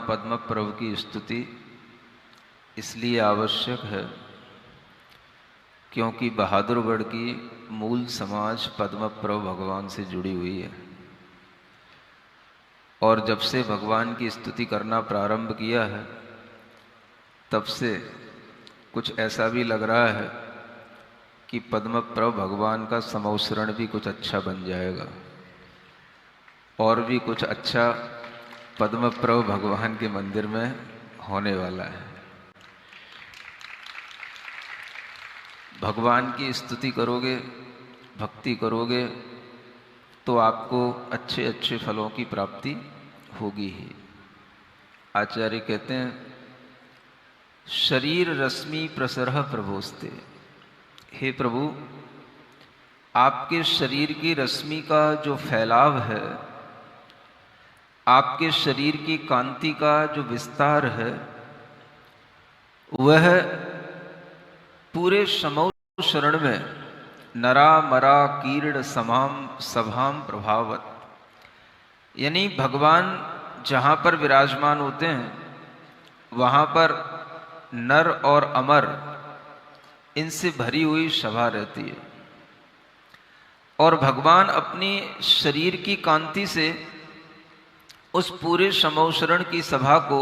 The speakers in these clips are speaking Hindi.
पद्म प्रभु की स्तुति इसलिए आवश्यक है क्योंकि बहादुरगढ़ की मूल समाज पद्म प्रभु भगवान से जुड़ी हुई है। और जब से भगवान की स्तुति करना प्रारंभ किया है तब से कुछ ऐसा भी लग रहा है कि पद्म प्रभु भगवान का समवसरण भी कुछ अच्छा बन जाएगा और भी कुछ अच्छा पद्म प्रभु भगवान के मंदिर में होने वाला है। भगवान की स्तुति करोगे, भक्ति करोगे तो आपको अच्छे अच्छे फलों की प्राप्ति होगी ही। आचार्य कहते हैं शरीर रश्मि प्रसरह प्रभोस्ते, हे प्रभु आपके शरीर की रश्मि का जो फैलाव है, आपके शरीर की कांति का जो विस्तार है, वह पूरे समौ शरण में नरा मरा कीर्ण समाम सभाम प्रभावत, यानी भगवान जहाँ पर विराजमान होते हैं वहाँ पर नर और अमर इनसे भरी हुई सभा रहती है। और भगवान अपनी शरीर की कांति से उस पूरे समौशरण की सभा को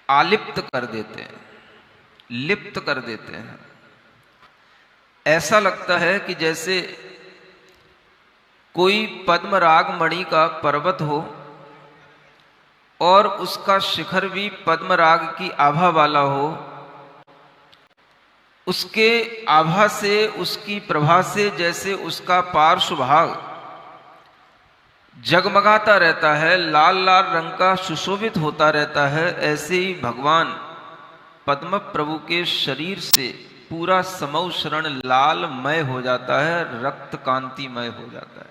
आलिप्त कर देते हैं, लिप्त कर देते हैं। ऐसा लगता है कि जैसे कोई पद्मराग मणि का पर्वत हो और उसका शिखर भी पद्मराग की आभा वाला हो, उसके आभा से, उसकी प्रभा से जैसे उसका पार्श्व भाग जगमगाता रहता है, लाल लाल रंग का सुशोभित होता रहता है, ऐसे ही भगवान पद्म प्रभु के शरीर से पूरा समौ शरण लालमय हो जाता है, रक्त कांतिमय हो जाता है।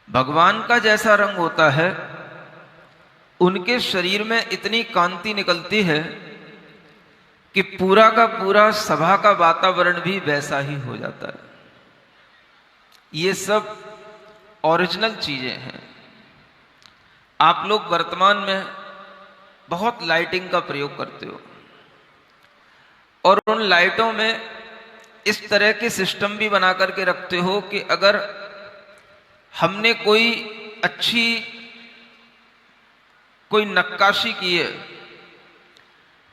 भगवान का जैसा रंग होता है उनके शरीर में इतनी कांति निकलती है कि पूरा का पूरा सभा का वातावरण भी वैसा ही हो जाता है। ये सब ओरिजिनल चीजें हैं। आप लोग वर्तमान में बहुत लाइटिंग का प्रयोग करते हो और उन लाइटों में इस तरह के सिस्टम भी बना करके रखते हो कि अगर हमने कोई नक्काशी की है,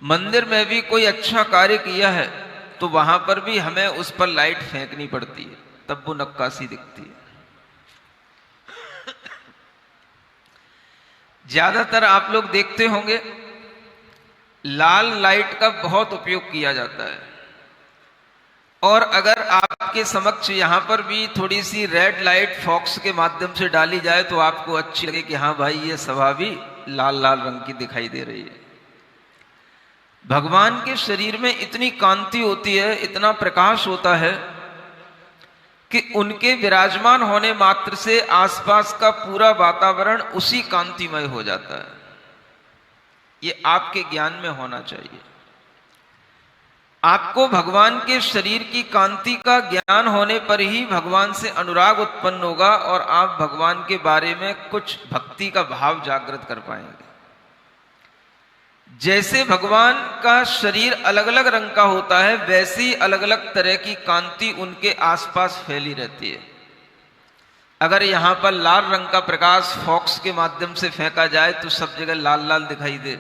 मंदिर में भी कोई अच्छा कार्य किया है, तो वहां पर भी हमें उस पर लाइट फेंकनी पड़ती है, तब वो नक्काशी दिखती है। ज्यादातर आप लोग देखते होंगे लाल लाइट का बहुत उपयोग किया जाता है। और अगर आपके समक्ष यहां पर भी थोड़ी सी रेड लाइट फॉक्स के माध्यम से डाली जाए तो आपको अच्छी लगे कि हाँ भाई ये सभा भी लाल लाल रंग की दिखाई दे रही है। भगवान के शरीर में इतनी कांति होती है, इतना प्रकाश होता है कि उनके विराजमान होने मात्र से आसपास का पूरा वातावरण उसी कांतिमय हो जाता है। ये आपके ज्ञान में होना चाहिए। आपको भगवान के शरीर की कांति का ज्ञान होने पर ही भगवान से अनुराग उत्पन्न होगा और आप भगवान के बारे में कुछ भक्ति का भाव जागृत कर पाएंगे। जैसे भगवान का शरीर अलग अलग रंग का होता है, वैसे ही अलग अलग तरह की कांति उनके आसपास फैली रहती है। अगर यहां पर लाल रंग का प्रकाश फॉक्स के माध्यम से फेंका जाए तो सब जगह लाल लाल दिखाई दे।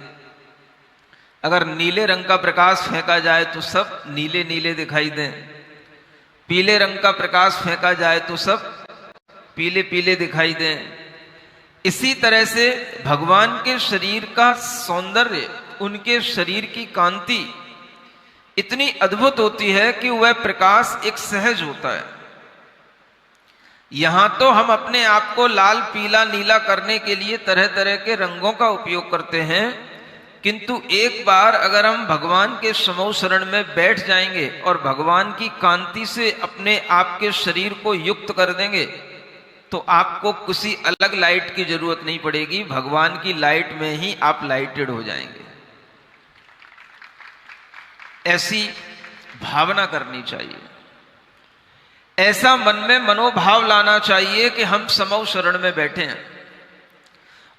अगर नीले रंग का प्रकाश फेंका जाए तो सब नीले नीले दिखाई दें। पीले रंग का प्रकाश फेंका जाए तो सब पीले पीले दिखाई दें। इसी तरह से भगवान के शरीर का सौंदर्य, उनके शरीर की कांति इतनी अद्भुत होती है कि वह प्रकाश एक सहज होता है। यहां तो हम अपने आप को लाल पीला नीला करने के लिए तरह तरह के रंगों का उपयोग करते हैं, किंतु एक बार अगर हम भगवान के समौ शरण में बैठ जाएंगे और भगवान की कांति से अपने आप के शरीर को युक्त कर देंगे तो आपको किसी अलग लाइट की जरूरत नहीं पड़ेगी। भगवान की लाइट में ही आप लाइटेड हो जाएंगे। ऐसी भावना करनी चाहिए, ऐसा मन में मनोभाव लाना चाहिए कि हम समौ शरण में बैठे हैं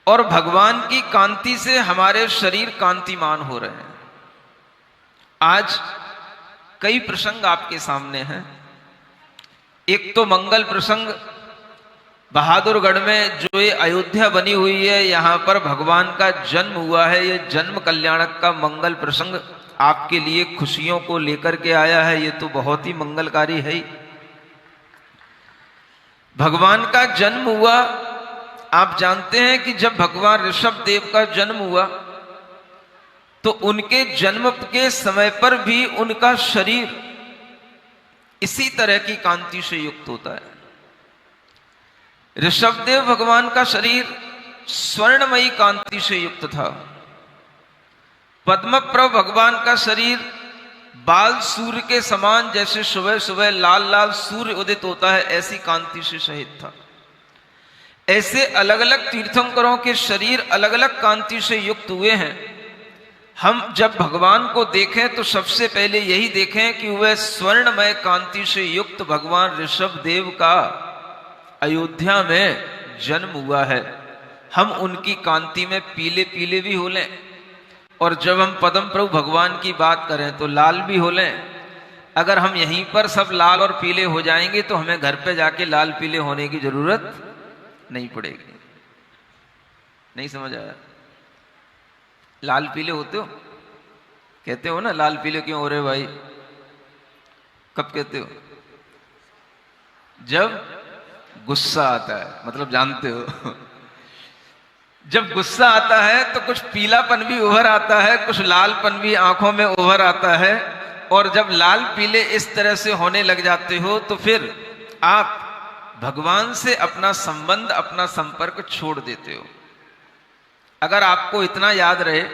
और भगवान की कांति से हमारे शरीर कांतिमान हो रहे हैं। आज कई प्रसंग आपके सामने हैं। एक तो मंगल प्रसंग, बहादुरगढ़ में जो ये अयोध्या बनी हुई है, यहां पर भगवान का जन्म हुआ है। ये जन्म कल्याणक का मंगल प्रसंग आपके लिए खुशियों को लेकर के आया है। ये तो बहुत ही मंगलकारी है। भगवान का जन्म हुआ। आप जानते हैं कि जब भगवान ऋषभ देव का जन्म हुआ तो उनके जन्म के समय पर भी उनका शरीर इसी तरह की कांति से युक्त होता है। ऋषभदेव भगवान का शरीर स्वर्णमयी कांति से युक्त था। पद्मप्रभ भगवान का शरीर बाल सूर्य के समान, जैसे सुबह सुबह लाल लाल सूर्य उदित होता है, ऐसी कांति से शहीद था। ऐसे अलग अलग तीर्थंकरों के शरीर अलग अलग कांति से युक्त हुए हैं। हम जब भगवान को देखें तो सबसे पहले यही देखें कि वह स्वर्णमय कांति से युक्त भगवान ऋषभ देव का अयोध्या में जन्म हुआ है। हम उनकी कांति में पीले पीले भी हो लें, और जब हम पद्म प्रभु भगवान की बात करें तो लाल भी हो लें। अगर हम यहीं पर सब लाल और पीले हो जाएंगे तो हमें घर पे जाके लाल पीले होने की जरूरत नहीं पड़ेगी। नहीं समझ आया? लाल पीले होते हो? कहते हो ना लाल पीले क्यों हो रहे भाई? कब कहते हो? जब गुस्सा आता है, मतलब जानते हो जब गुस्सा आता है तो कुछ पीलापन भी उभर आता है, कुछ लालपन भी आंखों में उभर आता है। और जब लाल पीले इस तरह से होने लग जाते हो तो फिर आप भगवान से अपना संबंध, अपना संपर्क छोड़ देते हो। अगर आपको इतना याद रहे,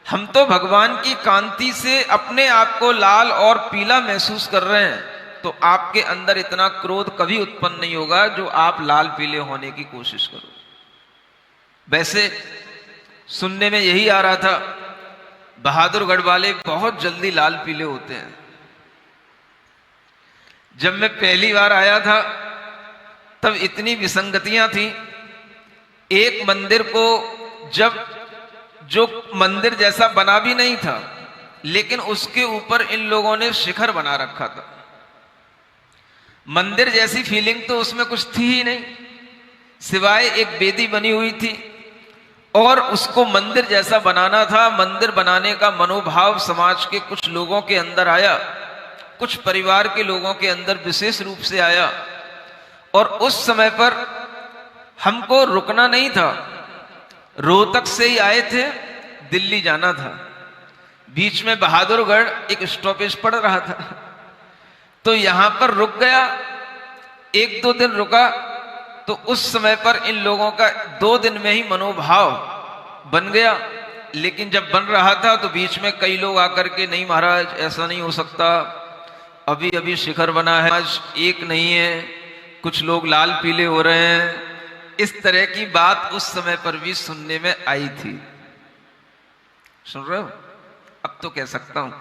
हम तो भगवान की कांति से अपने आप को लाल और पीला महसूस कर रहे हैं, तो आपके अंदर इतना क्रोध कभी उत्पन्न नहीं होगा जो आप लाल पीले होने की कोशिश करो। वैसे सुनने में यही आ रहा था, बहादुरगढ़ वाले बहुत जल्दी लाल पीले होते हैं। जब मैं पहली बार आया था तब इतनी विसंगतियां थी। एक मंदिर को जब जो मंदिर जैसा बना भी नहीं था, लेकिन उसके ऊपर इन लोगों ने शिखर बना रखा था। मंदिर जैसी फीलिंग तो उसमें कुछ थी ही नहीं, सिवाय एक वेदी बनी हुई थी और उसको मंदिर जैसा बनाना था। मंदिर बनाने का मनोभाव समाज के कुछ लोगों के अंदर आया, कुछ परिवार के लोगों के अंदर विशेष रूप से आया। और उस समय पर हमको रुकना नहीं था। रोहतक से ही आए थे, दिल्ली जाना था। बीच में बहादुरगढ़ एक स्टॉपेज पड़ रहा था, तो यहां पर रुक गया। 1-2 दिन रुका तो उस समय पर इन लोगों का 2 दिन में ही मनोभाव बन गया। लेकिन जब बन रहा था तो बीच में कई लोग आकर के, नहीं महाराज ऐसा नहीं हो सकता, अभी अभी शिखर बना है, आज एक नहीं है, कुछ लोग लाल पीले हो रहे हैं। इस तरह की बात उस समय पर भी सुनने में आई थी। सुन रहे हो? अब तो कह सकता हूं,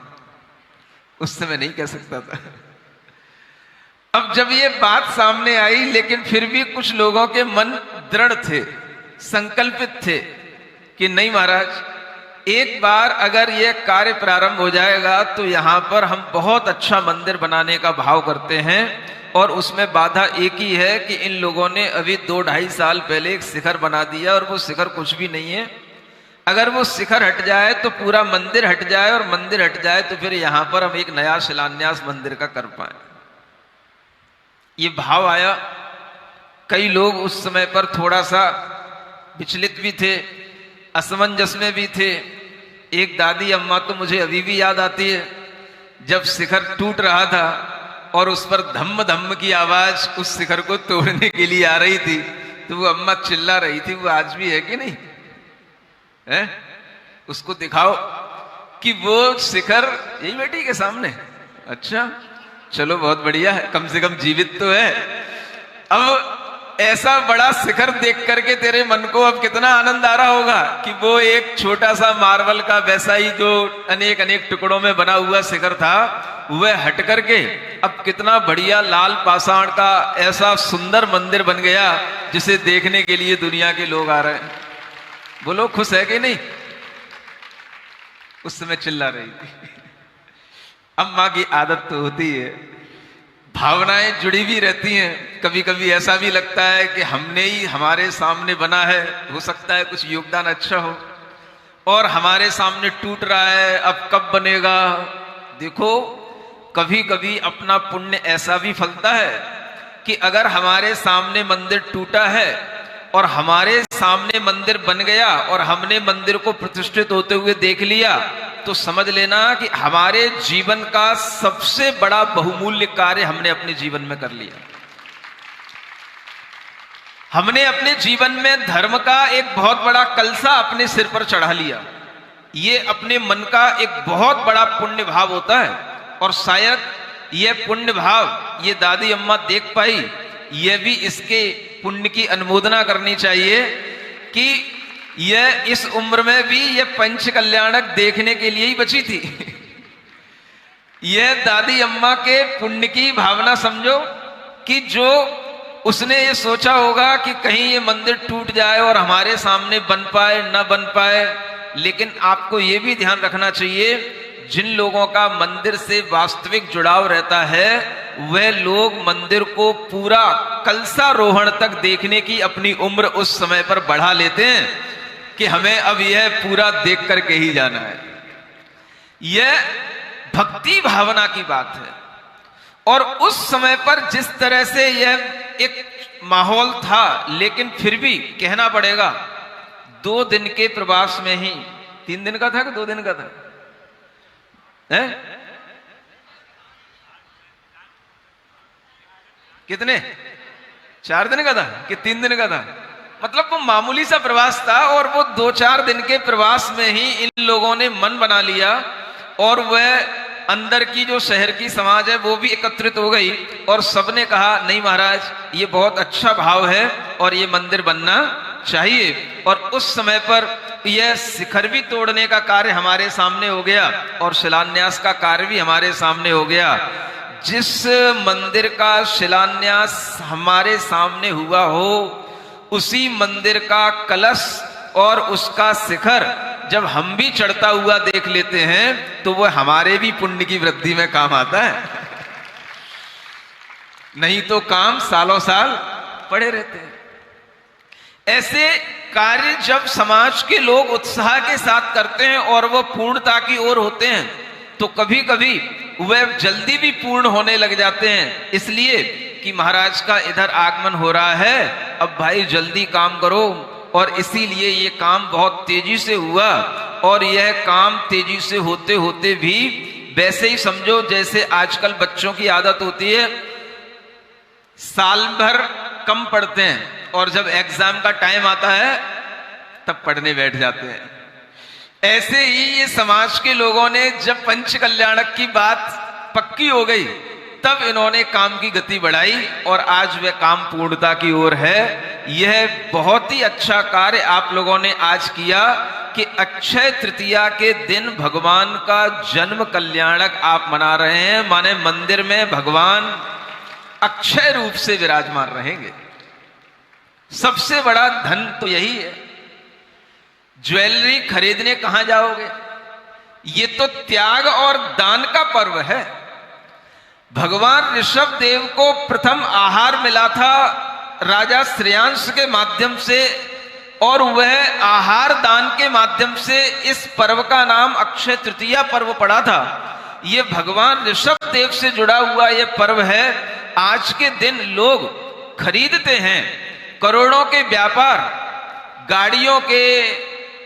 उस समय नहीं कह सकता था। अब जब ये बात सामने आई, लेकिन फिर भी कुछ लोगों के मन दृढ़ थे, संकल्पित थे कि नहीं महाराज, एक बार अगर ये कार्य प्रारंभ हो जाएगा तो यहां पर हम बहुत अच्छा मंदिर बनाने का भाव करते हैं। और उसमें बाधा एक ही है कि इन लोगों ने अभी 2-2.5 साल पहले एक शिखर बना दिया, और वो शिखर कुछ भी नहीं है। अगर वो शिखर हट जाए तो पूरा मंदिर हट जाए, और मंदिर हट जाए तो फिर यहां पर हम एक नया शिलान्यास मंदिर का कर पाए। ये भाव आया। कई लोग उस समय पर थोड़ा सा विचलित भी थे, असमंजस में भी थे। एक दादी अम्मा तो मुझे अभी भी याद आती है, जब शिखर टूट रहा था और उस पर धम्म धम्म की आवाज उस शिखर को तोड़ने के लिए आ रही थी, तो वो अम्मा चिल्ला रही थी। वो आज भी है कि नहीं है? उसको दिखाओ कि वो शिखर यही बैठी के सामने। अच्छा चलो बहुत बढ़िया है, कम से कम जीवित तो है। अब ऐसा बड़ा शिखर देख करके तेरे मन को अब कितना आनंद आ रहा होगा कि वो एक छोटा सा मार्बल का वैसा ही जो अनेक अनेक टुकड़ों में बना हुआ शिखर था, वह हट करके अब कितना बढ़िया लाल पाषाण का ऐसा सुंदर मंदिर बन गया, जिसे देखने के लिए दुनिया के लोग आ रहे हैं। बोलो खुश है कि नहीं? उस समय चिल्ला रही थी। अम्मा की आदत तो होती है, भावनाएं जुड़ी भी रहती हैं। कभी कभी ऐसा भी लगता है कि हमने ही हमारे सामने बना है, हो सकता है कुछ योगदान अच्छा हो, और हमारे सामने टूट रहा है, अब कब बनेगा। देखो कभी कभी अपना पुण्य ऐसा भी फलता है कि अगर हमारे सामने मंदिर टूटा है और हमारे सामने मंदिर बन गया और हमने मंदिर को प्रतिष्ठित होते हुए देख लिया, तो समझ लेना कि हमारे जीवन का सबसे बड़ा बहुमूल्य कार्य हमने अपने जीवन में कर लिया। हमने अपने जीवन में धर्म का एक बहुत बड़ा कलसा अपने सिर पर चढ़ा लिया। ये अपने मन का एक बहुत बड़ा पुण्य भाव होता है, और शायद यह पुण्य भाव ये दादी अम्मा देख पाई, यह भी इसके पुण्य की अनुमोदना करनी चाहिए कि यह इस उम्र में भी यह पंच कल्याणक देखने के लिए ही बची थी। यह दादी अम्मा के पुण्य की भावना समझो कि जो उसने ये सोचा होगा कि कहीं ये मंदिर टूट जाए और हमारे सामने बन पाए न बन पाए। लेकिन आपको ये भी ध्यान रखना चाहिए, जिन लोगों का मंदिर से वास्तविक जुड़ाव रहता है वह लोग मंदिर को पूरा कलसारोहण तक देखने की अपनी उम्र उस समय पर बढ़ा लेते हैं कि हमें अब यह पूरा देख करके ही जाना है। यह भक्ति भावना की बात है। और उस समय पर जिस तरह से यह एक माहौल था, लेकिन फिर भी कहना पड़ेगा 2 दिन के प्रवास में ही, 3 दिन का था कि 2 दिन का था है? कितने? 4 दिन का था कि 3 दिन का था? मतलब वो मामूली सा प्रवास था, और वो 2-4 दिन के प्रवास में ही इन लोगों ने मन बना लिया, और वह अंदर की जो शहर की समाज है वो भी एकत्रित हो गई, और सबने कहा नहीं महाराज ये बहुत अच्छा भाव है और ये मंदिर बनना चाहिए। और उस समय पर यह शिखर भी तोड़ने का कार्य हमारे सामने हो गया, और शिलान्यास का कार्य भी हमारे सामने हो गया। जिस मंदिर का शिलान्यास हमारे सामने हुआ हो, उसी मंदिर का कलश और उसका शिखर जब हम भी चढ़ता हुआ देख लेते हैं तो वह हमारे भी पुण्य की वृद्धि में काम आता है। नहीं तो काम सालों साल पड़े रहते हैं। ऐसे कार्य जब समाज के लोग उत्साह के साथ करते हैं और वह पूर्णता की ओर होते हैं, तो कभी कभी वह जल्दी भी पूर्ण होने लग जाते हैं, इसलिए कि महाराज का इधर आगमन हो रहा है, अब भाई जल्दी काम करो। और इसीलिए ये काम बहुत तेजी से हुआ, और यह काम तेजी से होते होते भी वैसे ही समझो जैसे आजकल बच्चों की आदत होती है, साल भर कम पढ़ते हैं और जब एग्जाम का टाइम आता है तब पढ़ने बैठ जाते हैं। ऐसे ही ये समाज के लोगों ने जब पंच कल्याणक की बात पक्की हो गई, तब इन्होंने काम की गति बढ़ाई, और आज वह काम पूर्णता की ओर है। यह बहुत ही अच्छा कार्य आप लोगों ने आज किया कि अक्षय तृतीया के दिन भगवान का जन्म कल्याणक आप मना रहे हैं, माने मंदिर में भगवान अक्षय रूप से विराजमान रहेंगे। सबसे बड़ा धन तो यही है। ज्वेलरी खरीदने कहां जाओगे? ये तो त्याग और दान का पर्व है। भगवान ऋषभ देव को प्रथम आहार मिला था राजा श्रेयांश के माध्यम से, और वह आहार दान के माध्यम से इस पर्व का नाम अक्षय तृतीया पर्व पड़ा था। यह भगवान ऋषभ देव से जुड़ा हुआ यह पर्व है। आज के दिन लोग खरीदते हैं, करोड़ों के व्यापार, गाड़ियों के,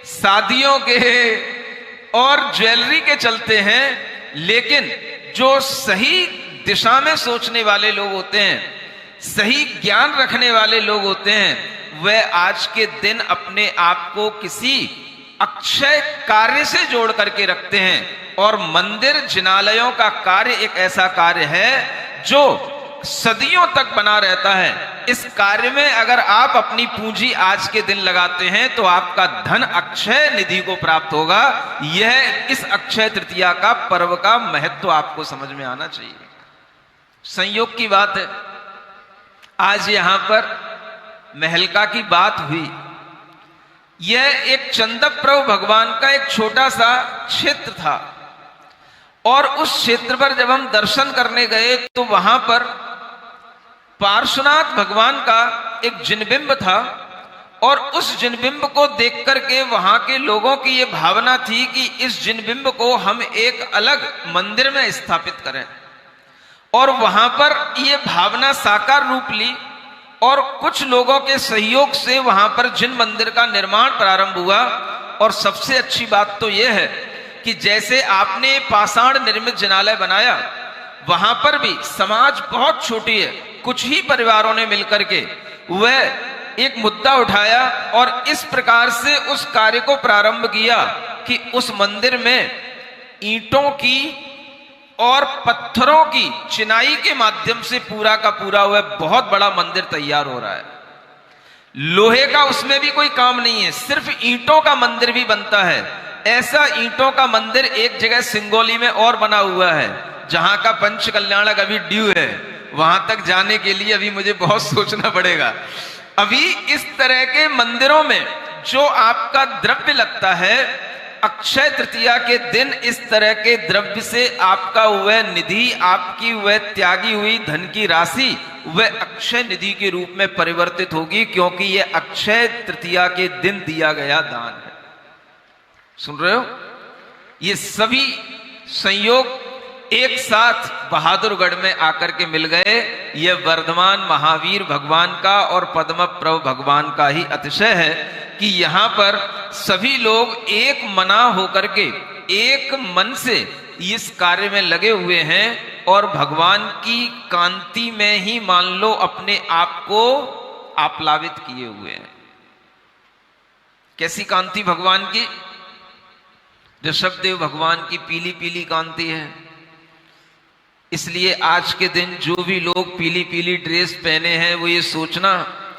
शादियों के और ज्वेलरी के चलते हैं, लेकिन जो सही दिशा में सोचने वाले लोग होते हैं, सही ज्ञान रखने वाले लोग होते हैं, वह आज के दिन अपने आप को किसी अक्षय कार्य से जोड़ करके रखते हैं। और मंदिर जिनालयों का कार्य एक ऐसा कार्य है जो सदियों तक बना रहता है। इस कार्य में अगर आप अपनी पूंजी आज के दिन लगाते हैं तो आपका धन अक्षय निधि को प्राप्त होगा। यह इस अक्षय तृतीया का पर्व का महत्व आपको समझ में आना चाहिए। संयोग की बात है, आज यहां पर महलका की बात हुई, यह एक चंदप्रभु भगवान का एक छोटा सा क्षेत्र था, और उस क्षेत्र पर जब हम दर्शन करने गए तो वहां पर पार्श्वनाथ भगवान का एक जिनबिंब था, और उस जिनबिंब को देख करके वहां के लोगों की यह भावना थी कि इस जिनबिंब को हम एक अलग मंदिर में स्थापित करें। और वहां पर यह भावना साकार रूप ली, और कुछ लोगों के सहयोग से वहां पर जिन मंदिर का निर्माण प्रारंभ हुआ। और सबसे अच्छी बात तो यह है कि जैसे आपने पाषाण निर्मित जिनालय बनाया, वहां पर भी समाज बहुत छोटी है, कुछ ही परिवारों ने मिलकर के वह एक मुद्दा उठाया और इस प्रकार से उस कार्य को प्रारंभ किया कि उस मंदिर में ईंटों की और पत्थरों की चिनाई के माध्यम से पूरा का पूरा वह बहुत बड़ा मंदिर तैयार हो रहा है। लोहे का उसमें भी कोई काम नहीं है, सिर्फ ईंटों का मंदिर भी बनता है। ऐसा ईंटों का मंदिर एक जगह सिंगोली में और बना हुआ है, जहां का पंच कल्याणक अभी ड्यू है। वहां तक जाने के लिए अभी मुझे बहुत सोचना पड़ेगा। अभी इस तरह के मंदिरों में जो आपका द्रव्य लगता है, अक्षय तृतीया के दिन इस तरह के द्रव्य से आपका वह निधि, आपकी वह त्यागी हुई धन की राशि वह अक्षय निधि के रूप में परिवर्तित होगी, क्योंकि यह अक्षय तृतीया के दिन दिया गया दान है। सुन रहे हो? ये सभी संयोग एक साथ बहादुरगढ़ में आकर के मिल गए। यह वर्धमान महावीर भगवान का और पद्म प्रभु भगवान का ही अतिशय है कि यहां पर सभी लोग एक मना होकर के एक मन से इस कार्य में लगे हुए हैं, और भगवान की कांति में ही मान लो अपने आप को आप्लावित किए हुए हैं। कैसी कांति भगवान की? ऋषभदेव भगवान की पीली पीली कांति है। इसलिए आज के दिन जो भी लोग पीली पीली ड्रेस पहने हैं, वो ये सोचना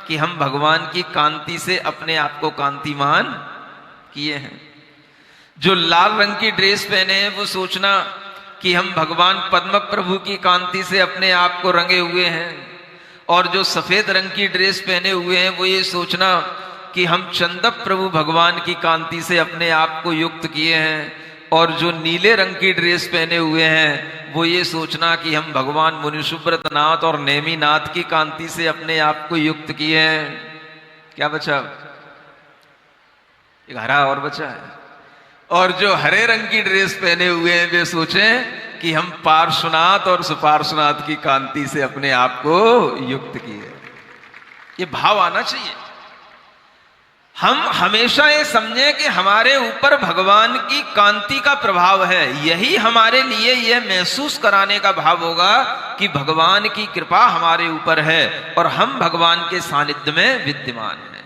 कि हम भगवान की कांति से अपने आप को कांतिमान किए हैं। जो लाल रंग की ड्रेस पहने हैं, वो सोचना कि हम भगवान पद्म प्रभु की कांति से अपने आप को रंगे हुए हैं। और जो सफेद रंग की ड्रेस पहने हुए हैं, वो ये सोचना कि हम चंदप प्रभु भगवान की कांति से अपने आप को युक्त किए हैं। और जो नीले रंग की ड्रेस पहने हुए हैं, वो ये सोचना कि हम भगवान मुनिसुब्रत नाथ और नेमिनाथ की कांति से अपने आप को युक्त किए हैं। क्या बचा? एक हरा और बचा है। और जो हरे रंग की ड्रेस पहने हुए हैं, वे सोचें कि हम पार्श्वनाथ और सुपार्श्वनाथ की कांति से अपने आप को युक्त किए। ये भाव आना चाहिए। हम हमेशा ये समझें कि हमारे ऊपर भगवान की कांति का प्रभाव है। यही हमारे लिए यह महसूस कराने का भाव होगा कि भगवान की कृपा हमारे ऊपर है और हम भगवान के सानिध्य में विद्यमान हैं।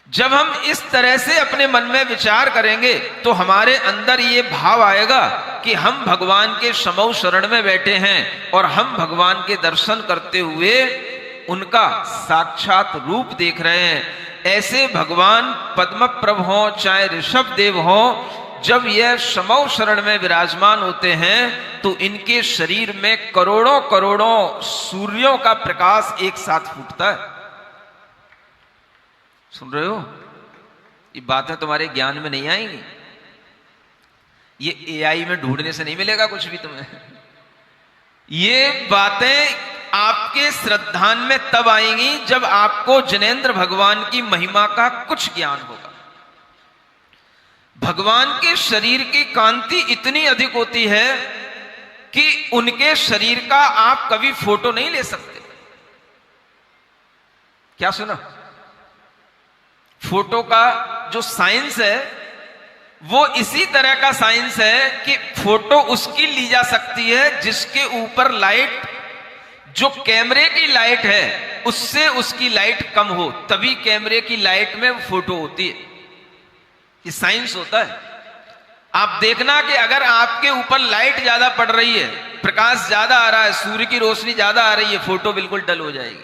जब हम इस तरह से अपने मन में विचार करेंगे तो हमारे अंदर ये भाव आएगा कि हम भगवान के समौ शरण में बैठे हैं और हम भगवान के दर्शन करते हुए उनका साक्षात रूप देख रहे हैं। ऐसे भगवान पद्म प्रभु हो चाहे ऋषभ देव हो, जब यह समौ शरण में विराजमान होते हैं तो इनके शरीर में करोड़ों करोड़ों सूर्यों का प्रकाश एक साथ फूटता है। सुन रहे हो? ये बातें तुम्हारे ज्ञान में नहीं आएंगी, ये एआई में ढूंढने से नहीं मिलेगा कुछ भी तुम्हें। ये बातें आपके श्रद्धान में तब आएंगी जब आपको जिनेंद्र भगवान की महिमा का कुछ ज्ञान होगा। भगवान के शरीर की कांति इतनी अधिक होती है कि उनके शरीर का आप कभी फोटो नहीं ले सकते। क्या सुना? फोटो का जो साइंस है वो इसी तरह का साइंस है कि फोटो उसकी ली जा सकती है जिसके ऊपर लाइट, जो कैमरे की लाइट है उससे उसकी लाइट कम हो, तभी कैमरे की लाइट में फोटो होती है। ये साइंस होता है। आप देखना कि अगर आपके ऊपर लाइट ज्यादा पड़ रही है, प्रकाश ज्यादा आ रहा है, सूर्य की रोशनी ज्यादा आ रही है, फोटो बिल्कुल डल हो जाएगी।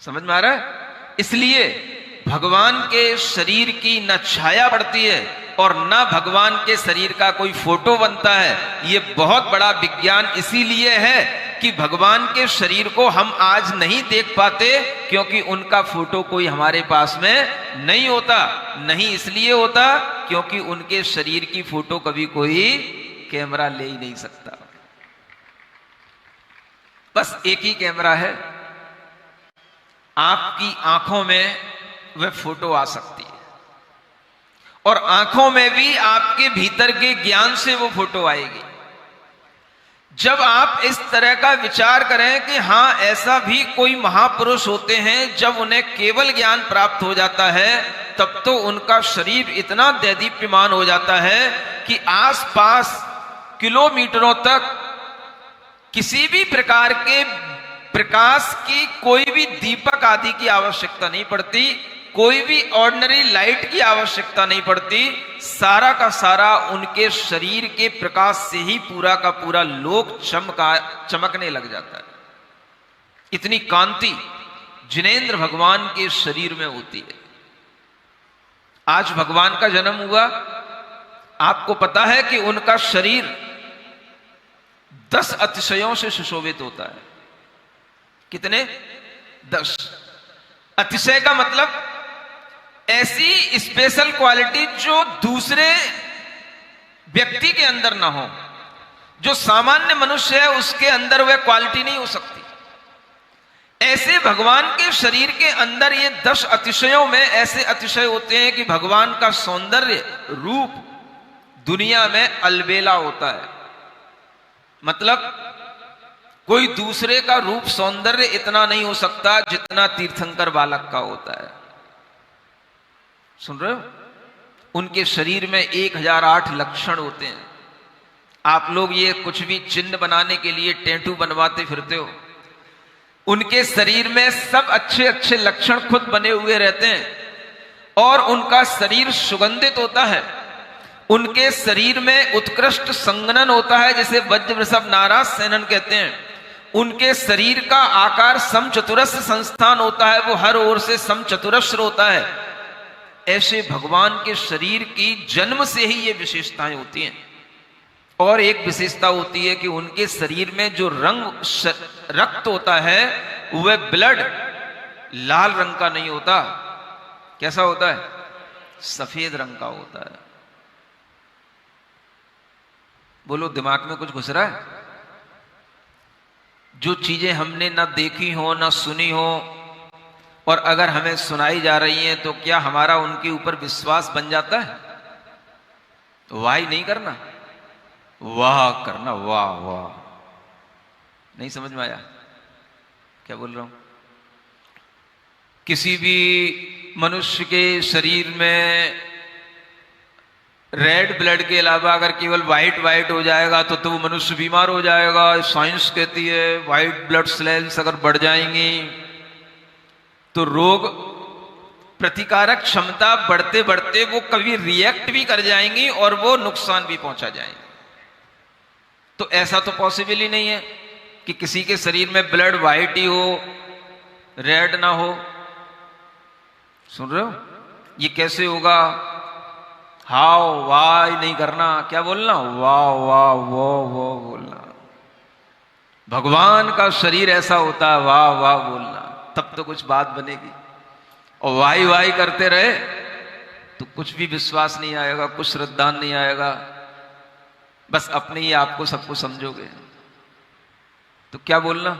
समझ में आ रहा है? इसलिए भगवान के शरीर की न छाया पड़ती है और न भगवान के शरीर का कोई फोटो बनता है। ये बहुत बड़ा विज्ञान इसीलिए है कि भगवान के शरीर को हम आज नहीं देख पाते क्योंकि उनका फोटो कोई हमारे पास में नहीं होता। नहीं इसलिए होता क्योंकि उनके शरीर की फोटो कभी कोई कैमरा ले ही नहीं सकता। बस एक ही कैमरा है, आपकी आंखों में वह फोटो आ सकती है और आंखों में भी आपके भीतर के ज्ञान से वो फोटो आएगी। जब आप इस तरह का विचार करें कि हां ऐसा भी कोई महापुरुष होते हैं, जब उन्हें केवल ज्ञान प्राप्त हो जाता है तब तो उनका शरीर इतना दैदीप्यमान हो जाता है कि आसपास किलोमीटरों तक किसी भी प्रकार के प्रकाश की, कोई भी दीपक आदि की आवश्यकता नहीं पड़ती, कोई भी ऑर्डिनरी लाइट की आवश्यकता नहीं पड़ती। सारा का सारा उनके शरीर के प्रकाश से ही पूरा का पूरा लोक चमकने लग जाता है। इतनी कांति जिनेंद्र भगवान के शरीर में होती है। आज भगवान का जन्म हुआ, आपको पता है कि उनका शरीर 10 अतिशयों से सुशोभित होता है। कितने? 10। अतिशय का मतलब ऐसी स्पेशल क्वालिटी जो दूसरे व्यक्ति के अंदर ना हो, जो सामान्य मनुष्य है उसके अंदर वह क्वालिटी नहीं हो सकती। ऐसे भगवान के शरीर के अंदर ये 10 अतिशयों में ऐसे अतिशय होते हैं कि भगवान का सौंदर्य रूप दुनिया में अलबेला होता है। मतलब कोई दूसरे का रूप सौंदर्य इतना नहीं हो सकता जितना तीर्थंकर बालक का होता है। सुन रहे हो? उनके शरीर में 1008 लक्षण होते हैं। आप लोग ये कुछ भी चिन्ह बनाने के लिए टैटू बनवाते फिरते हो, उनके शरीर में सब अच्छे अच्छे लक्षण खुद बने हुए रहते हैं और उनका शरीर सुगंधित होता है। उनके शरीर में उत्कृष्ट संगनन होता है, जिसे वज्र वृषभ नाराज सेनन कहते हैं। उनके शरीर का आकार समचतुरस्र संस्थान होता है, वो हर ओर से समचतुरस्र होता है। ऐसे भगवान के शरीर की जन्म से ही ये विशेषताएं होती हैं। और एक विशेषता होती है कि उनके शरीर में जो रक्त होता है वह ब्लड लाल रंग का नहीं होता। कैसा होता है? सफेद रंग का होता है। बोलो, दिमाग में कुछ घुस रहा है? जो चीजें हमने ना देखी हो ना सुनी हो और अगर हमें सुनाई जा रही हैं तो क्या हमारा उनके ऊपर विश्वास बन जाता है? तो वाह ही नहीं करना, वाह करना, वाह वाह। नहीं समझ में आया क्या बोल रहा हूं? किसी भी मनुष्य के शरीर में रेड ब्लड के अलावा अगर केवल व्हाइट हो जाएगा तो वो मनुष्य बीमार हो जाएगा। साइंस कहती है व्हाइट ब्लड सेल्स अगर बढ़ जाएंगी तो रोग प्रतिकारक क्षमता बढ़ते बढ़ते वो कभी रिएक्ट भी कर जाएंगी और वो नुकसान भी पहुंचा जाएंगे। तो ऐसा तो पॉसिबल ही नहीं है कि किसी के शरीर में ब्लड व्हाइट ही हो, रेड ना हो। सुन रहे हो? ये कैसे होगा? हाउ वाह नहीं करना, क्या बोलना? वाह वाह वो बोलना। भगवान का शरीर ऐसा होता है, वाह वाह बोलना, तब तो कुछ बात बनेगी। और वाही वाही करते रहे तो कुछ भी विश्वास नहीं आएगा, कुछ श्रद्धा नहीं आएगा। बस अपने ही आपको सबको समझोगे। तो क्या बोलना?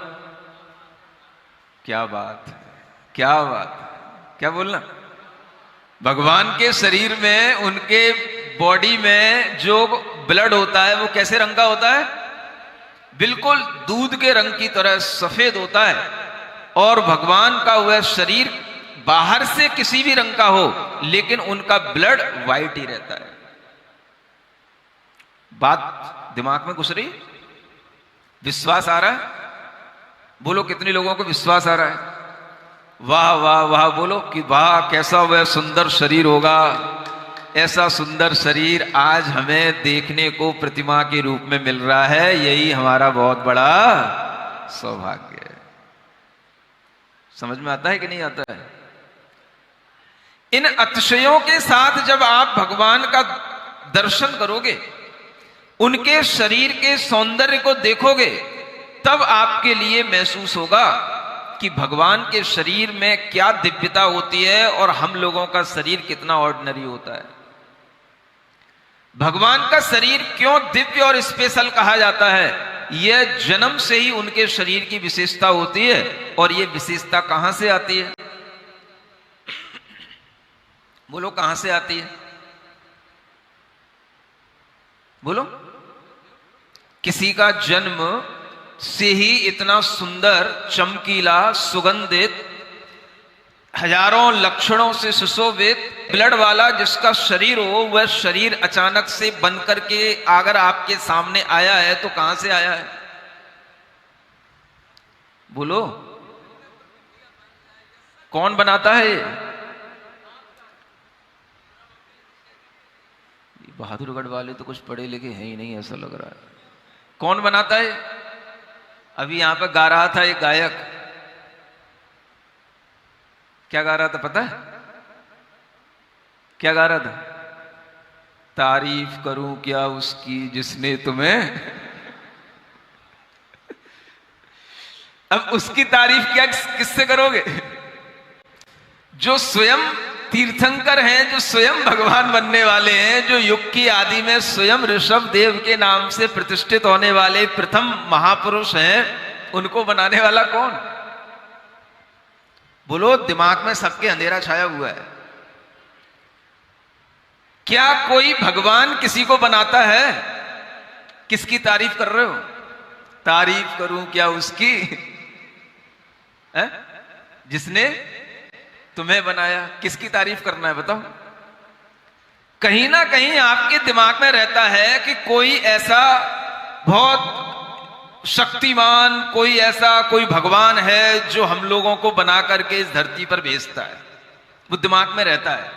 क्या बात है, क्या बात है, क्या बोलना? भगवान के शरीर में, उनके बॉडी में जो ब्लड होता है वो कैसे रंग का होता है? बिल्कुल दूध के रंग की तरह सफेद होता है। और भगवान का वह शरीर बाहर से किसी भी रंग का हो लेकिन उनका ब्लड व्हाइट ही रहता है। बात दिमाग में घुस रही? विश्वास आ रहा है? बोलो, कितने लोगों को विश्वास आ रहा है? वाह वाह वाह बोलो कि वाह, कैसा वह सुंदर शरीर होगा। ऐसा सुंदर शरीर आज हमें देखने को प्रतिमा के रूप में मिल रहा है। यही हमारा बहुत बड़ा सौभाग्य है। समझ में आता है कि नहीं आता है? इन अतिशयों के साथ जब आप भगवान का दर्शन करोगे, उनके शरीर के सौंदर्य को देखोगे, तब आपके लिए महसूस होगा कि भगवान के शरीर में क्या दिव्यता होती है और हम लोगों का शरीर कितना ऑर्डिनरी होता है। भगवान का शरीर क्यों दिव्य और स्पेशल कहा जाता है? यह जन्म से ही उनके शरीर की विशेषता होती है। और यह विशेषता कहां से आती है? बोलो, कहां से आती है? बोलो। किसी का जन्म से ही इतना सुंदर, चमकीला, सुगंधित, हजारों लक्षणों से सुशोभित, ब्लड वाला जिसका शरीर हो, वह शरीर अचानक से बन करके अगर आपके सामने आया है तो कहां से आया है? बोलो, कौन बनाता है? बहादुरगढ़ वाले तो कुछ पढ़े लिखे हैं ही नहीं, ऐसा लग रहा है। कौन बनाता है? अभी यहां पर गा रहा था एक गायक। क्या गा रहा था पता है? क्या गा रहा था? तारीफ करूं क्या उसकी जिसने तुम्हें। अब उसकी तारीफ क्या किससे करोगे? जो स्वयं तीर्थंकर हैं, जो स्वयं भगवान बनने वाले हैं, जो युग की आदि में स्वयं ऋषभ देव के नाम से प्रतिष्ठित होने वाले प्रथम महापुरुष हैं, उनको बनाने वाला कौन? बोलो, दिमाग में सबके अंधेरा छाया हुआ है। क्या कोई भगवान किसी को बनाता है? किसकी तारीफ कर रहे हो? तारीफ करूं क्या उसकी है? जिसने तुम्हें बनाया। किसकी तारीफ करना है बताओ? कहीं ना कहीं आपके दिमाग में रहता है कि कोई ऐसा बहुत शक्तिमान, कोई भगवान है जो हम लोगों को बना करके इस धरती पर भेजता है। वो दिमाग में रहता है,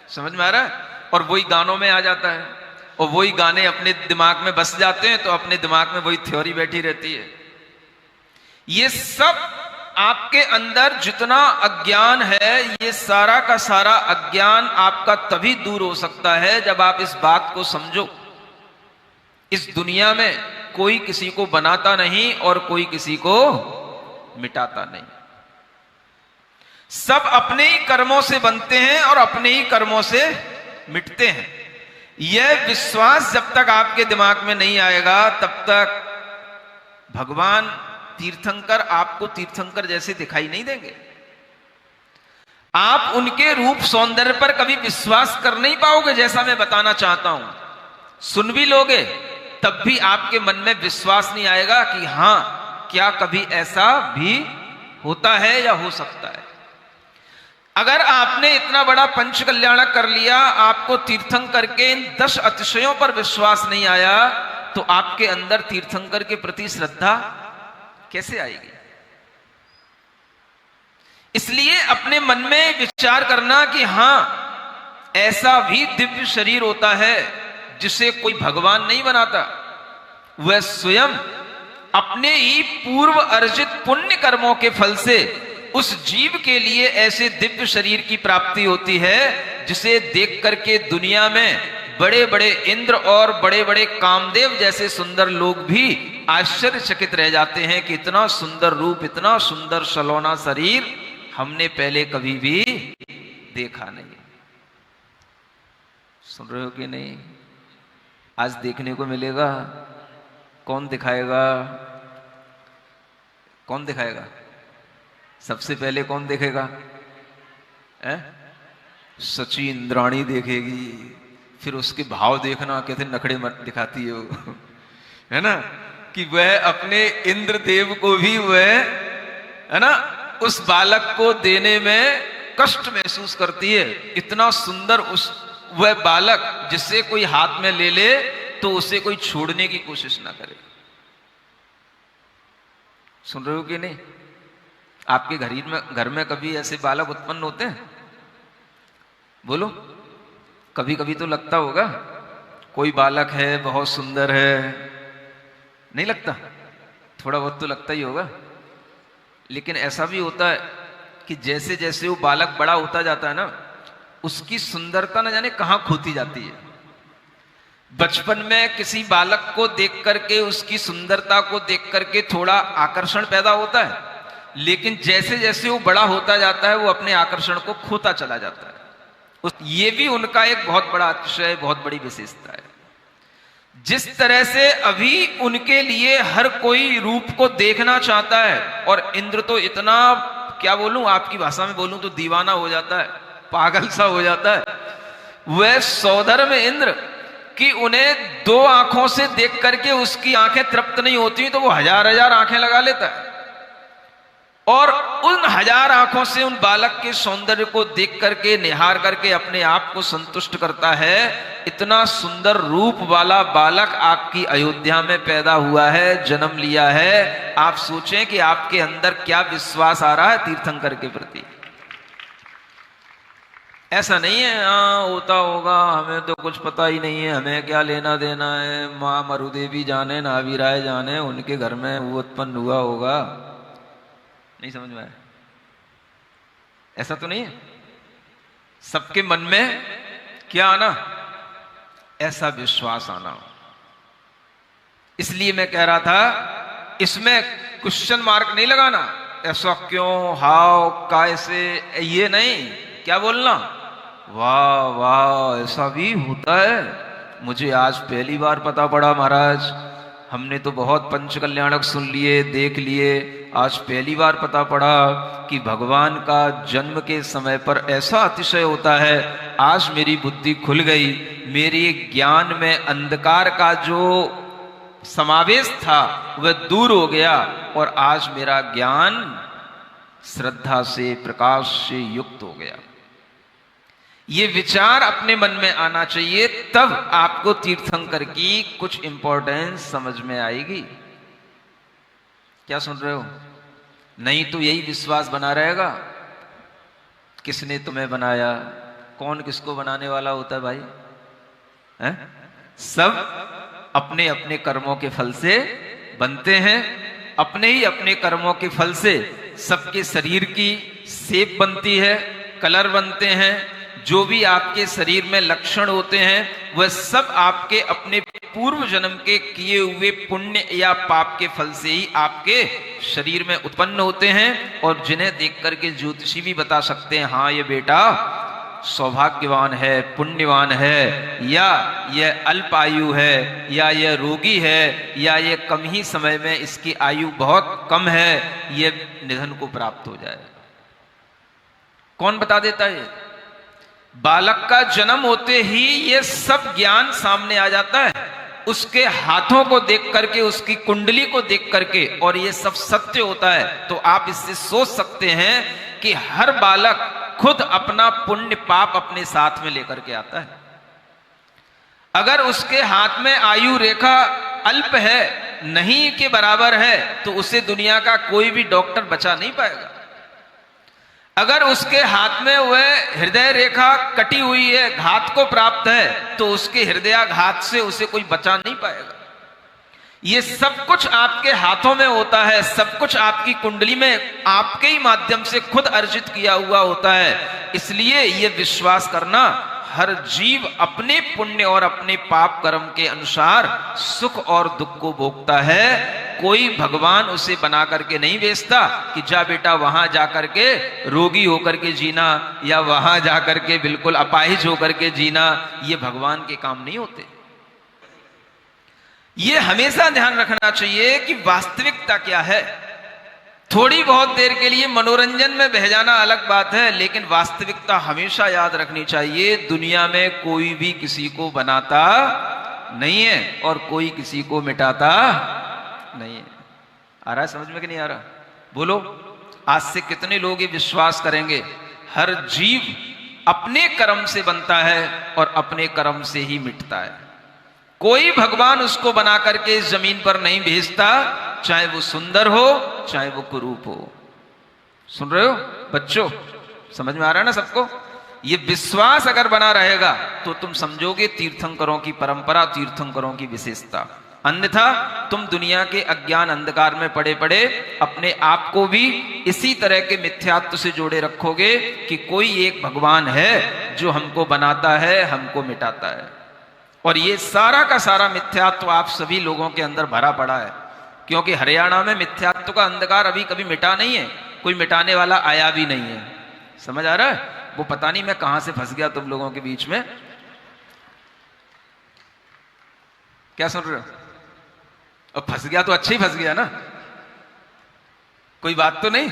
समझ में आ रहा है? और वही गानों में आ जाता है, और वही गाने अपने दिमाग में बस जाते हैं, तो अपने दिमाग में वही थ्योरी बैठी रहती है। ये सब आपके अंदर जितना अज्ञान है, ये सारा का सारा अज्ञान आपका तभी दूर हो सकता है जब आप इस बात को समझो। इस दुनिया में कोई किसी को बनाता नहीं और कोई किसी को मिटाता नहीं। सब अपने ही कर्मों से बनते हैं और अपने ही कर्मों से मिटते हैं। यह विश्वास जब तक आपके दिमाग में नहीं आएगा, तब तक भगवान तीर्थंकर आपको तीर्थंकर जैसे दिखाई नहीं देंगे। आप उनके रूप सौंदर्य पर कभी विश्वास कर नहीं पाओगे, जैसा मैं बताना चाहता हूं। सुन भी लोगे तब भी आपके मन में विश्वास नहीं आएगा कि हां, क्या कभी ऐसा भी होता है या हो सकता है। अगर आपने इतना बड़ा पंच कल्याणक कर लिया, आपको तीर्थंकर के इन 10 अतिशयों पर विश्वास नहीं आया, तो आपके अंदर तीर्थंकर के प्रति श्रद्धा कैसे आएगी? इसलिए अपने मन में विचार करना कि हां, ऐसा भी दिव्य शरीर होता है जिसे कोई भगवान नहीं बनाता। वह स्वयं अपने ही पूर्व अर्जित पुण्य कर्मों के फल से उस जीव के लिए ऐसे दिव्य शरीर की प्राप्ति होती है, जिसे देख करके दुनिया में बड़े बड़े इंद्र और बड़े बड़े कामदेव जैसे सुंदर लोग भी आश्चर्यचकित रह जाते हैं कि इतना सुंदर रूप, इतना सुंदर सलोना शरीर हमने पहले कभी भी देखा नहीं। सुन रहे हो कि नहीं? आज देखने को मिलेगा। कौन दिखाएगा? कौन दिखाएगा? सबसे पहले कौन देखेगा? सची इंद्राणी देखेगी। फिर उसके भाव देखना, कैसे नखड़े मत दिखाती है वो, है ना, कि वह अपने इंद्रदेव को भी वह, है ना, उस बालक को देने में कष्ट महसूस करती है। इतना सुंदर वह बालक जिसे कोई हाथ में ले ले तो उसे कोई छोड़ने की कोशिश ना करे। सुन रहे हो कि नहीं? आपके घर में कभी ऐसे बालक उत्पन्न होते हैं? बोलो, कभी कभी तो लगता होगा कोई बालक है, बहुत सुंदर है, नहीं लगता? थोड़ा बहुत तो लगता ही होगा। लेकिन ऐसा भी होता है कि जैसे जैसे वो बालक बड़ा होता जाता है ना, उसकी सुंदरता न जाने कहां खोती जाती है। बचपन में किसी बालक को देख करके, उसकी सुंदरता को देख करके थोड़ा आकर्षण पैदा होता है, लेकिन जैसे जैसे वो बड़ा होता जाता है वो अपने आकर्षण को खोता चला जाता है। ये भी उनका एक बहुत बड़ा अतिशय, बहुत बड़ी विशेषता है। जिस तरह से अभी उनके लिए हर कोई रूप को देखना चाहता है, और इंद्र तो इतना, क्या बोलूं, आपकी भाषा में बोलूं तो दीवाना हो जाता है, पागल सा हो जाता है। वह सौधर्म इंद्र कि उन्हें दो आंखों से देख करके उसकी आंखें तृप्त नहीं होती तो वो हजार हजार आंखें लगा लेता है, और उन हजार आंखों से उन बालक के सौंदर्य को देख करके, निहार करके अपने आप को संतुष्ट करता है। इतना सुंदर रूप वाला बालक आपकी अयोध्या में पैदा हुआ है, जन्म लिया है। आप सोचें कि आपके अंदर क्या विश्वास आ रहा है तीर्थंकर के प्रति। ऐसा नहीं है हाँ होता होगा, हमें तो कुछ पता ही नहीं है, हमें क्या लेना देना है, माँ मरुदेवी जाने, नाभिराय जाने, उनके घर में वो उत्पन्न हुआ होगा। नहीं समझ में आया? ऐसा तो नहीं है। सबके मन में क्या आना? ऐसा विश्वास आना। इसलिए मैं कह रहा था इसमें क्वेश्चन मार्क नहीं लगाना, ऐसा क्यों, हाउ, कैसे, ये नहीं। क्या बोलना? वाह वाह ऐसा भी होता है, मुझे आज पहली बार पता पड़ा महाराज। हमने तो बहुत पंचकल्याणक सुन लिए, देख लिए, आज पहली बार पता पड़ा कि भगवान का जन्म के समय पर ऐसा अतिशय होता है। आज मेरी बुद्धि खुल गई, मेरे ज्ञान में अंधकार का जो समावेश था वह दूर हो गया, और आज मेरा ज्ञान श्रद्धा से, प्रकाश से युक्त हो गया। ये विचार अपने मन में आना चाहिए, तब आपको तीर्थंकर की कुछ इंपॉर्टेंस समझ में आएगी। क्या सुन रहे हो? नहीं तो यही विश्वास बना रहेगा, किसने तुम्हें बनाया, कौन किसको बनाने वाला होता है भाई, हैं? सब अपने अपने कर्मों के फल से बनते हैं, अपने ही अपने कर्मों के फल से सबके शरीर की शेप बनती है, कलर बनते हैं। जो भी आपके शरीर में लक्षण होते हैं वह सब आपके अपने पूर्व जन्म के किए हुए पुण्य या पाप के फल से ही आपके शरीर में उत्पन्न होते हैं, और जिन्हें देख करके ज्योतिषी भी बता सकते हैं हाँ ये बेटा सौभाग्यवान है, पुण्यवान है, या यह अल्प आयु है, या यह रोगी है, या यह कम ही समय में इसकी आयु बहुत कम है, यह निधन को प्राप्त हो जाए। कौन बता देता है? बालक का जन्म होते ही ये सब ज्ञान सामने आ जाता है, उसके हाथों को देख करके, उसकी कुंडली को देख करके, और ये सब सत्य होता है। तो आप इससे सोच सकते हैं कि हर बालक खुद अपना पुण्य पाप अपने साथ में लेकर के आता है। अगर उसके हाथ में आयु रेखा अल्प है, नहीं के बराबर है, तो उसे दुनिया का कोई भी डॉक्टर बचा नहीं पाएगा। अगर उसके हाथ में वह हृदय रेखा कटी हुई है, घात को प्राप्त है, तो उसके हृदयाघात से उसे कोई बचा नहीं पाएगा। ये सब कुछ आपके हाथों में होता है, सब कुछ आपकी कुंडली में आपके ही माध्यम से खुद अर्जित किया हुआ होता है। इसलिए यह विश्वास करना, हर जीव अपने पुण्य और अपने पाप कर्म के अनुसार सुख और दुख को भोगता है। कोई भगवान उसे बना करके नहीं भेजता कि जा बेटा वहां जाकर के रोगी होकर के जीना, या वहां जाकर के बिल्कुल अपाहिज होकर के जीना। ये भगवान के काम नहीं होते। ये हमेशा ध्यान रखना चाहिए कि वास्तविकता क्या है। थोड़ी बहुत देर के लिए मनोरंजन में बह जाना अलग बात है, लेकिन वास्तविकता हमेशा याद रखनी चाहिए। दुनिया में कोई भी किसी को बनाता नहीं है और कोई किसी को मिटाता नहीं है। आ रहा है समझ में कि नहीं आ रहा? बोलो, आज से कितने लोग ये विश्वास करेंगे हर जीव अपने कर्म से बनता है और अपने कर्म से ही मिटता है। कोई भगवान उसको बना करके इस जमीन पर नहीं भेजता, चाहे वो सुंदर हो चाहे वो कुरूप हो। सुन रहे हो बच्चों? समझ में आ रहा है ना सबको? ये विश्वास अगर बना रहेगा तो तुम समझोगे तीर्थंकरों की परंपरा, तीर्थंकरों की विशेषता। अन्यथा तुम दुनिया के अज्ञान अंधकार में पड़े पड़े अपने आप को भी इसी तरह के मिथ्यात्व से जोड़े रखोगे कि कोई एक भगवान है जो हमको बनाता है, हमको मिटाता है। और ये सारा का सारा मिथ्यात्व आप सभी लोगों के अंदर भरा पड़ा है, क्योंकि हरियाणा में मिथ्यात्व का अंधकार अभी कभी मिटा नहीं है, कोई मिटाने वाला आया भी नहीं है। समझ आ रहा है? वो पता नहीं मैं कहां से फंस गया तुम लोगों के बीच में। क्या सुन रहे हो? अब फंस गया तो अच्छा ही फंस गया ना, कोई बात तो नहीं।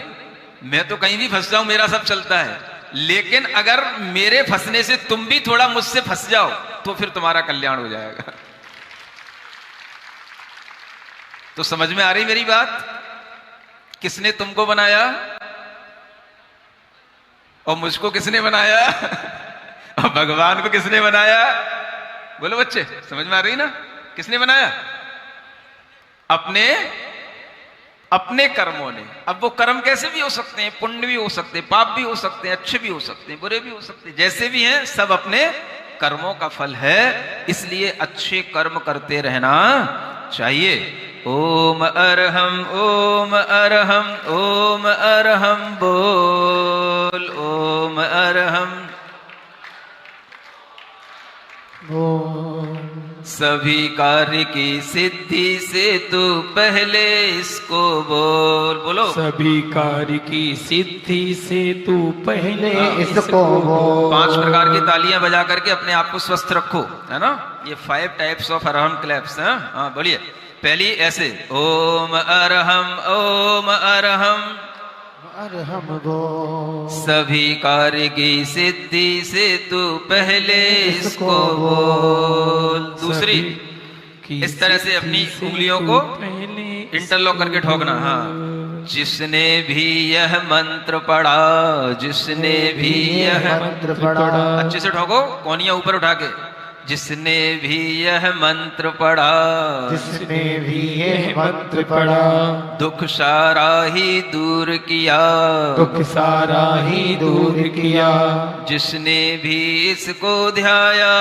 मैं तो कहीं भी फंस जाऊं, मेरा सब चलता है, लेकिन अगर मेरे फंसने से तुम भी थोड़ा मुझसे फंस जाओ तो फिर तुम्हारा कल्याण हो जाएगा। तो समझ में आ रही मेरी बात? किसने तुमको बनाया और मुझको किसने बनाया और भगवान को किसने बनाया? बोलो बच्चे, समझ में आ रही ना? किसने बनाया? अपने कर्मों ने। अब वो कर्म कैसे भी हो सकते हैं, पुण्य भी हो सकते हैं, पाप भी हो सकते हैं, अच्छे भी हो सकते हैं, बुरे भी हो सकते हैं, जैसे भी हैं सब अपने कर्मों का फल है। इसलिए अच्छे कर्म करते रहना चाहिए। ओम अरहम ओम अरहम ओम अरहम बोल, ओम अरहम बोल। सभी कार्य की सिद्धि से तू पहले इसको बोल। बोलो, सभी कार्य की सिद्धि से तू पहले इसको बोल। 5 प्रकार की तालियां बजा करके अपने आप को स्वस्थ रखो, है ना? ये 5 टाइप्स ऑफ अरहम क्लैप्स हैं। हाँ बोलिए। पहली ऐसे, ओम अरहम ओम अरहम अरहम बोल। सभी कार्य की सिद्धि से तू पहले इसको बोल। दूसरी, इस तरह से अपनी उंगलियों को इंटरलॉक करके ठोकना। हाँ, जिसने भी यह मंत्र पढ़ा, जिसने भी यह मंत्र पढ़ा, अच्छे से ठोको, कोनिया ऊपर उठा के। जिसने भी यह मंत्र पढ़ा, जिसने भी यह मंत्र पढ़ा, दुख सारा ही दूर किया, दुख सारा ही दूर किया। जिसने भी इसको ध्याया,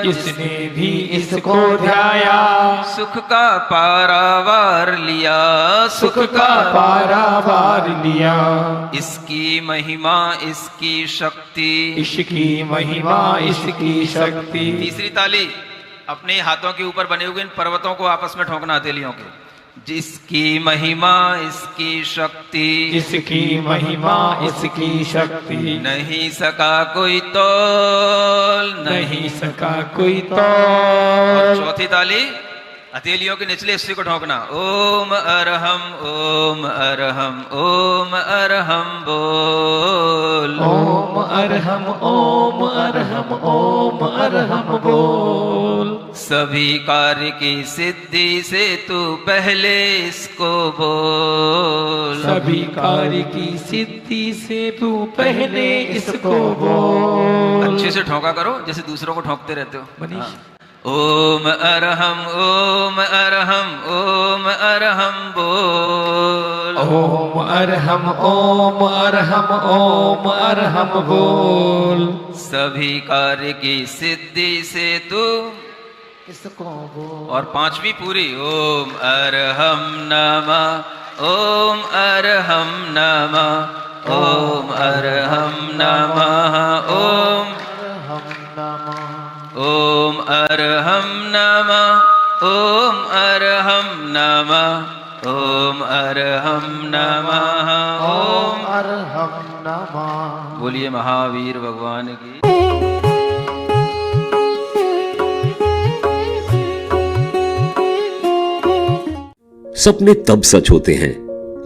जिसने भी इसको ध्याया, सुख का पारावार लिया, सुख का पारावार लिया। इसकी महिमा इसकी शक्ति, इसकी महिमा इसकी शक्ति। तीसरी ताली, अपने हाथों के ऊपर बने हुए इन पर्वतों को आपस में ठोकना, हथेलियों के। जिसकी महिमा इसकी शक्ति, इसकी महिमा इसकी शक्ति। नहीं सका कोई तोल, नहीं सका कोई तोल। और चौथी ताली, हथेलियों के निचले हिस्से को ठोकना। ओम अरहम ओम अरहम ओम अरहम बोल, ओम अरहम ओम अरहम ओम अरहम बोल। सभी कार्य की सिद्धि से तू पहले इसको बोल, सभी कार्य की सिद्धि से तू पहले इसको बोल। अच्छे से ठोका करो, जैसे दूसरों को ठोकते रहते हो। मनीष, ओम अरहम ओम अरहम ओम अरहम बोल, ओम अरहम ओम अरहम ओम अरहम बोल। सभी कार्य की सिद्धि से तू इसको बोल। और 5वीं पूरी, ओम अरहम नमः ओम अरहम नमः ओम अरहम नमः ओम अरहम नमः ओम अरहम नमः ओम अरहम नमः ओम अरहम नमः ओम अरहम नमः। बोलिए महावीर भगवान की। सपने तब सच होते हैं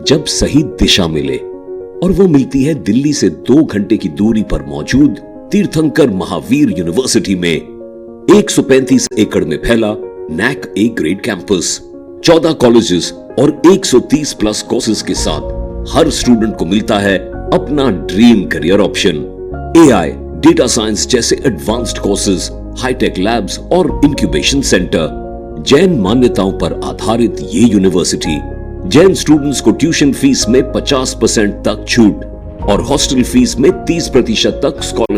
जब सही दिशा मिले, और वो मिलती है दिल्ली से 2 घंटे की दूरी पर मौजूद तीर्थंकर महावीर यूनिवर्सिटी में 135 एकड़ में फैला NAAC A grade campus. 14 colleges और 130 प्लस कोर्सेज के साथ हर स्टूडेंट को मिलता है अपना dream career option. AI, data science जैसे एडवांस्ड कोर्सेज, हाईटेक लैब्स और इंक्यूबेशन सेंटर। जैन मान्यताओं पर आधारित ये यूनिवर्सिटी जैन स्टूडेंट्स को ट्यूशन फीस में 50% तक छूट और हॉस्टल फीस में 30% तक स्कॉलरशिप